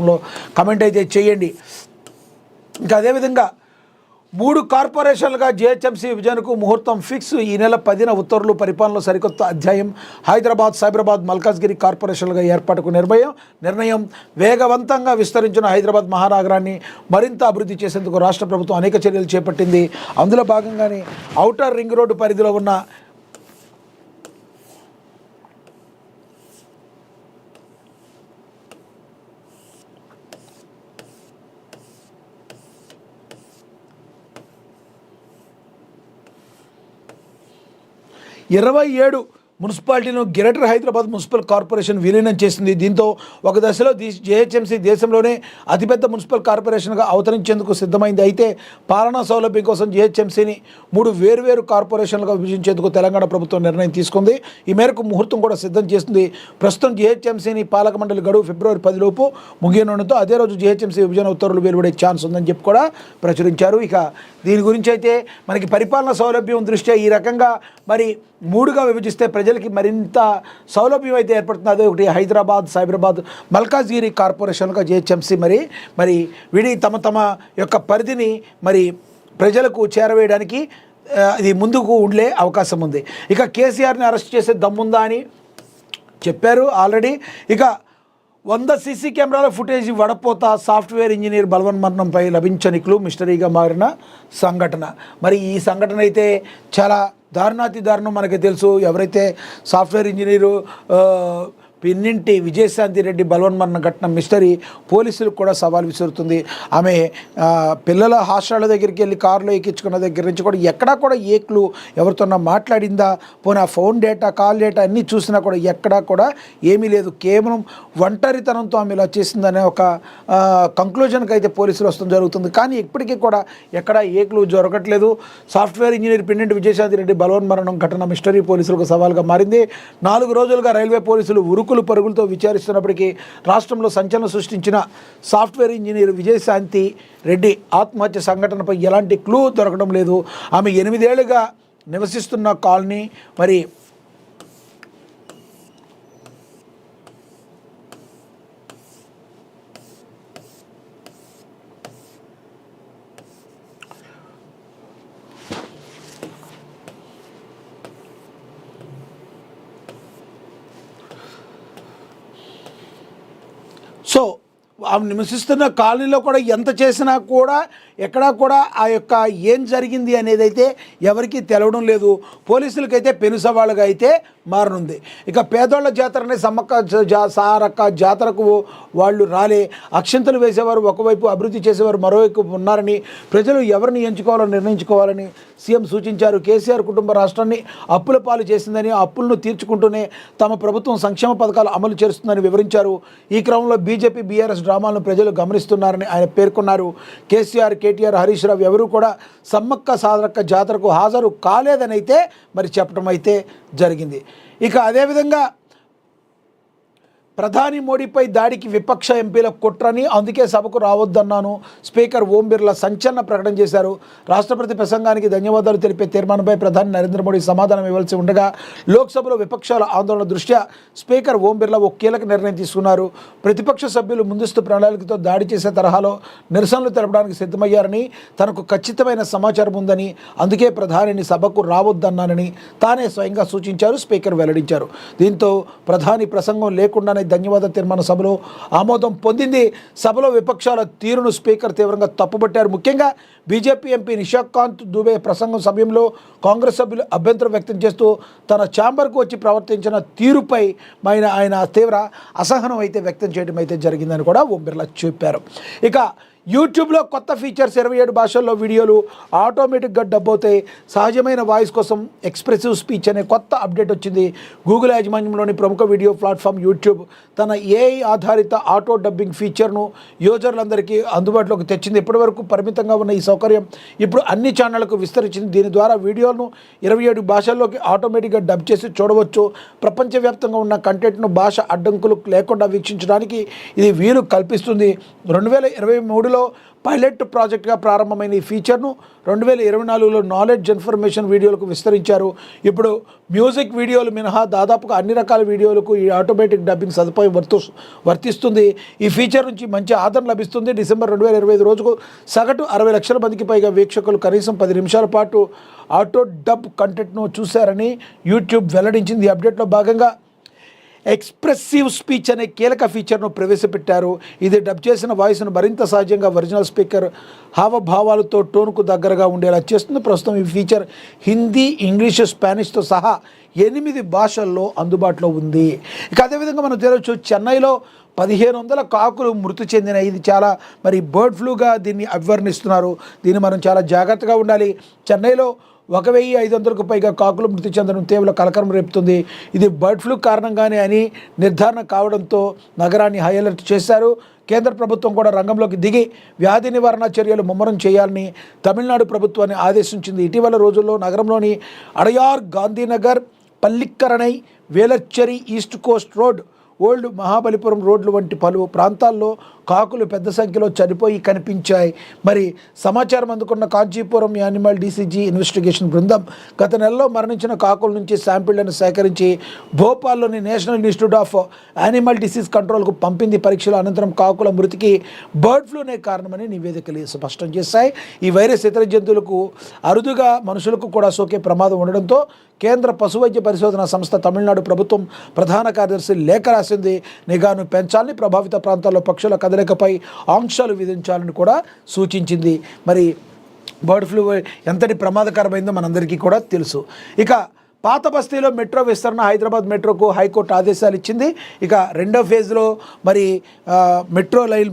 లో కమెంట్ అయితే చేయండి. ఇంకా అదేవిధంగా 3 కార్పొరేషన్లుగా జిహెచ్ఎంసీ విభజనకు ముహూర్తం ఫిక్స్. ఈ నెల 10న ఉత్తర్వులు. పరిపాలనలో సరికొత్త అధ్యాయం. హైదరాబాద్, సైబరాబాద్, మల్కాజ్గిరి కార్పొరేషన్లుగా ఏర్పాటుకు నిర్ణయం. వేగవంతంగా విస్తరించిన హైదరాబాద్ మహానగరాన్ని మరింత అభివృద్ధి చేసేందుకు రాష్ట్ర ప్రభుత్వం అనేక చర్యలు చేపట్టింది. అందులో భాగంగానే ఔటర్ రింగ్ రోడ్డు పరిధిలో ఉన్న ఇరవై 27 మున్సిపాలిటీను గ్రేటర్ హైదరాబాద్ మున్సిపల్ కార్పొరేషన్ విలీనం చేసింది. దీంతో ఒక దశలో జిహెచ్ఎంసీ దేశంలోనే అతిపెద్ద మున్సిపల్ కార్పొరేషన్గా అవతరించేందుకు సిద్ధమైంది. అయితే పాలనా సౌలభ్యం కోసం జిహెచ్ఎంసీని 3 వేర్వేరు కార్పొరేషన్లుగా విభజించేందుకు తెలంగాణ ప్రభుత్వం నిర్ణయం తీసుకుంది. ఈ మేరకు ముహూర్తం కూడా సిద్ధం చేస్తుంది. ప్రస్తుతం జిహెచ్ఎంసీని పాలక మండలి గడువు ఫిబ్రవరి 10 లోపు ముగియనుండటంతో అదే రోజు జిహెచ్ఎంసీ విభజన ఉత్తర్వులు వెలువడే ఛాన్స్ ఉందని చెప్పి కూడా ప్రచురించారు. ఇక దీని గురించి అయితే మనకి పరిపాలనా సౌలభ్యం దృష్ట్యా ఈ రకంగా మరి 3గా విభజిస్తే ప్రజలకి మరింత సౌలభ్యం అయితే ఏర్పడుతుంది. అదే ఒకటి హైదరాబాద్, సైబరాబాద్, మల్కాజ్గిరి కార్పొరేషన్గా జిహెచ్ఎంసీ మరి వీడి తమ యొక్క పరిధిని మరి ప్రజలకు చేరవేయడానికి ఇది ముందుకు ఉండే అవకాశం ఉంది. ఇక కేసీఆర్ని అరెస్ట్ చేసే దమ్ముందా అని చెప్పారు ఆల్రెడీ. ఇక 100 సీసీ కెమెరాల ఫుటేజ్ వడపోత. సాఫ్ట్వేర్ ఇంజనీర్ బలవన్ మరణంపై లభించని క్లూ మిస్టరీగా మారిన సంఘటన. మరి ఈ సంఘటన అయితే చాలా దారుణాతి దారుణం. మనకి తెలుసు ఎవరైతే సాఫ్ట్వేర్ ఇంజనీరు పిన్నింటి విజయశాంతి రెడ్డి బలవన్ మరణ ఘటన మిస్టరీ పోలీసులకు కూడా సవాల్ విసురుతుంది. ఆమె పిల్లల హాస్టల్ దగ్గరికి వెళ్ళి కారులో ఎక్కించుకున్న దగ్గర నుంచి కూడా ఎక్కడా కూడా ఏ క్లూ ఎవరితోన్నా మాట్లాడిందా, పోనీ ఆ ఫోన్ డేటా, కాల్ డేటా అన్నీ చూసినా కూడా ఎక్కడా కూడా ఏమీ లేదు. కేవలం ఒంటరితనంతో ఆమె ఇలా చేసిందనే ఒక కంక్లూజన్కి అయితే పోలీసులు వస్తడం జరుగుతుంది. కానీ ఇప్పటికీ కూడా ఎక్కడా ఏ క్లూ దొరకట్లేదు. సాఫ్ట్వేర్ ఇంజనీర్ పిన్నింటి విజయశాంతి రెడ్డి బలవన్ మరణం ఘటన మిస్టరీ పోలీసులకు సవాల్గా మారింది. 4 రోజులుగా రైల్వే పోలీసులు ఉరుకులు పరుగులతో విచారిస్తున్నప్పటికీ రాష్ట్రంలో సంచలనం సృష్టించిన సాఫ్ట్వేర్ ఇంజనీర్ విజయశాంతి రెడ్డి ఆత్మహత్య సంఘటనపై ఎలాంటి క్లూ దొరకడం లేదు. ఆమె 8 ఏళ్లుగా నివసిస్తున్న కాలనీ మరి సో ఆమె నివసిస్తున్న కాలనీలో కూడా ఎంత చేసినా కూడా ఎక్కడా కూడా ఆ యొక్క ఏం జరిగింది అనేది అయితే ఎవరికీ తెలవడం లేదు. పోలీసులకైతే పెను సవాళ్ళుగా అయితే మారనుంది. ఇక పేదోళ్ల జాతరనే సారక్క జాతరకు వాళ్ళు రాలే. అక్షంతలు వేసేవారు ఒకవైపు, అభివృద్ధి చేసేవారు మరోవైపు ఉన్నారని ప్రజలు ఎవరిని ఎంచుకోవాలో నిర్ణయించుకోవాలని సీఎం సూచించారు. కేసీఆర్ కుటుంబ రాష్ట్రాన్ని అప్పుల పాలు చేసిందని, ఆ అప్పులను తీర్చుకుంటూనే తమ ప్రభుత్వం సంక్షేమ పథకాలు అమలు చేస్తుందని వివరించారు. ఈ క్రమంలో బీజేపీ, బీఆర్ఎస్ డ్రామాలను ప్రజలు గమనిస్తున్నారని ఆయన పేర్కొన్నారు. కేసీఆర్, కేటీఆర్, హరీష్ రావు ఎవరూ కూడా సమ్మక్క సారక్క జాతరకు హాజరు కాలేదని అయితే మరి చెప్పడం అయితే జరిగింది. ఇక అదేవిధంగా ప్రధాని మోడీపై దాడికి విపక్ష ఎంపీల కుట్రని, అందుకే సభకు రావద్దన్నాను స్పీకర్ ఓం బిర్లా సంచలన ప్రకటన చేశారు. రాష్ట్రపతి ప్రసంగానికి ధన్యవాదాలు తెలిపే తీర్మానంపై ప్రధాని నరేంద్ర మోడీ సమాధానం ఇవ్వాల్సి ఉండగా లోక్సభలో విపక్షాల ఆందోళన దృష్ట్యా స్పీకర్ ఓం బిర్లా ఓ కీలక నిర్ణయం తీసుకున్నారు. ప్రతిపక్ష సభ్యులు ముందస్తు ప్రణాళికతో దాడి చేసే తరహాలో నిరసనలు తెలపడానికి సిద్ధమయ్యారని, తనకు ఖచ్చితమైన సమాచారం ఉందని, అందుకే ప్రధానిని సభకు రావద్దన్నానని తానే స్వయంగా సూచించారు స్పీకర్ వెల్లడించారు. దీంతో ప్రధాని ప్రసంగం లేకుండానే ధన్యవాద తీర్మానం సభలో ఆమోదం పొందింది. సభలో విపక్షాల తీరును స్పీకర్ తీవ్రంగా తప్పుపట్టారు. ముఖ్యంగా బీజేపీ ఎంపీ నిషాకాంత్ దుబే ప్రసంగం సమయంలో కాంగ్రెస్ సభ్యులు అభ్యంతరం వ్యక్తం చేస్తూ తన ఛాంబర్కు వచ్చి ప్రవర్తించిన తీరుపై ఆయన తీవ్ర అసహనం అయితే వ్యక్తం చేయడం అయితే జరిగిందని కూడా ఓం బిర్లా చెప్పారు. ఇక యూట్యూబ్లో కొత్త ఫీచర్స్ 27 భాషల్లో వీడియోలు ఆటోమేటిక్గా డబ్ అవుతాయి. సహజమైన వాయిస్ కోసం ఎక్స్ప్రెసివ్ స్పీచ్ అనే కొత్త అప్డేట్ వచ్చింది. గూగుల్ యాజమాన్యంలోని ప్రముఖ వీడియో ప్లాట్ఫామ్ యూట్యూబ్ తన ఏఐ ఆధారిత ఆటో డబ్బింగ్ ఫీచర్ను యూజర్లందరికీ అందుబాటులోకి తెచ్చింది. ఇప్పటివరకు పరిమితంగా ఉన్న ఈ సౌకర్యం ఇప్పుడు అన్ని ఛానళ్లకు విస్తరించింది. దీని ద్వారా వీడియోను 27 భాషల్లోకి ఆటోమేటిక్గా డబ్ చేసి చూడవచ్చు. ప్రపంచవ్యాప్తంగా ఉన్న కంటెంట్ను భాష అడ్డంకులు లేకుండా వీక్షించడానికి ఇది వీలు కల్పిస్తుంది. 2023లో బెంగళూరులో పైలట్ ప్రాజెక్ట్గా ప్రారంభమైన ఈ ఫీచర్ను 2024లో నాలెడ్జ్ ఇన్ఫర్మేషన్ వీడియోలకు విస్తరించారు. ఇప్పుడు మ్యూజిక్ వీడియోలు మినహా దాదాపుగా అన్ని రకాల వీడియోలకు ఈ ఆటోమేటిక్ డబ్బింగ్ సదుపాయం వర్తిస్తుంది. ఈ ఫీచర్ నుంచి మంచి ఆదరణ లభిస్తుంది. డిసెంబర్ 2025 రోజుకు సగటు 60 లక్షల మందికి పైగా వీక్షకులు కనీసం 10 నిమిషాల పాటు ఆటో డబ్ కంటెంట్ను చూశారని యూట్యూబ్ వెల్లడించింది. ఈ అప్డేట్లో భాగంగా ఎక్స్ప్రెసివ్ స్పీచ్ అనే కీలక ఫీచర్ను ప్రవేశపెట్టారు. ఇది డబ్ చేసిన వాయిస్ను మరింత సహజంగా ఒరిజినల్ స్పీకర్ హావభావాలతో టోన్కు దగ్గరగా ఉండేలా చేస్తుంది. ప్రస్తుతం ఈ ఫీచర్ హిందీ, ఇంగ్లీషు, స్పానిష్తో సహా 8 భాషల్లో అందుబాటులో ఉంది. ఇక అదేవిధంగా మనం చూడవచ్చు, చెన్నైలో 1500 కాకులు మృతి చెందినాయి. ఇది చాలా బర్డ్ ఫ్లూగా దీన్ని అభివర్ణిస్తున్నారు. దీన్ని మనం చాలా జాగ్రత్తగా ఉండాలి. చెన్నైలో 1500కు పైగా కాకులు మృతి చెందడం తీవ్ర కలకలం రేపుతుంది. ఇది బర్డ్ ఫ్లూ కారణంగానే అని నిర్ధారణ కావడంతో నగరాన్ని హై అలర్ట్ చేశారు. కేంద్ర ప్రభుత్వం కూడా రంగంలోకి దిగి వ్యాధి నివారణ చర్యలు ముమ్మరం చేయాలని తమిళనాడు ప్రభుత్వాన్ని ఆదేశించింది. ఇటీవల రోజుల్లో నగరంలోని Adyar, Gandhinagar, Pallikaranai, Velachery, east coast road, old Mahabalipuram రోడ్లు వంటి పలు ప్రాంతాల్లో కాకులు పెద్ద సంఖ్యలో చనిపోయి కనిపించాయి. సమాచారం అందుకున్న కాంచీపురం యానిమల్ డీసీజీ ఇన్వెస్టిగేషన్ బృందం గత నెలలో మరణించిన కాకుల నుంచి శాంపిళ్లను సేకరించి భోపాల్లోని national institute of animal disease కంట్రోల్కు పంపింది. పరీక్షల అనంతరం కాకుల మృతికి బర్డ్ ఫ్లూనే కారణమని నివేదికలు స్పష్టం చేశాయి. ఈ వైరస్ ఇతర జంతువులకు అరుదుగా మనుషులకు కూడా సోకే ప్రమాదం ఉండడంతో కేంద్ర పశువైద్య పరిశోధన సంస్థ తమిళనాడు ప్రభుత్వం ప్రధాన కార్యదర్శి లేఖ రాసింది. నిఘాను పెంచాలని, ప్రభావిత ప్రాంతాల్లో పక్షుల కదలికపై ఆంక్షలు విధించాలని కూడా సూచించింది. బర్డ్ ఫ్లూ ఎంతటి ప్రమాదకరమైందో మనందరికీ కూడా తెలుసు. ఇక పాత బస్తీలో మెట్రో విస్తరణ, హైదరాబాద్ మెట్రోకు హైకోర్టు ఆదేశాలు ఇచ్చింది. ఇక రెండో ఫేజ్లో మెట్రో రైలు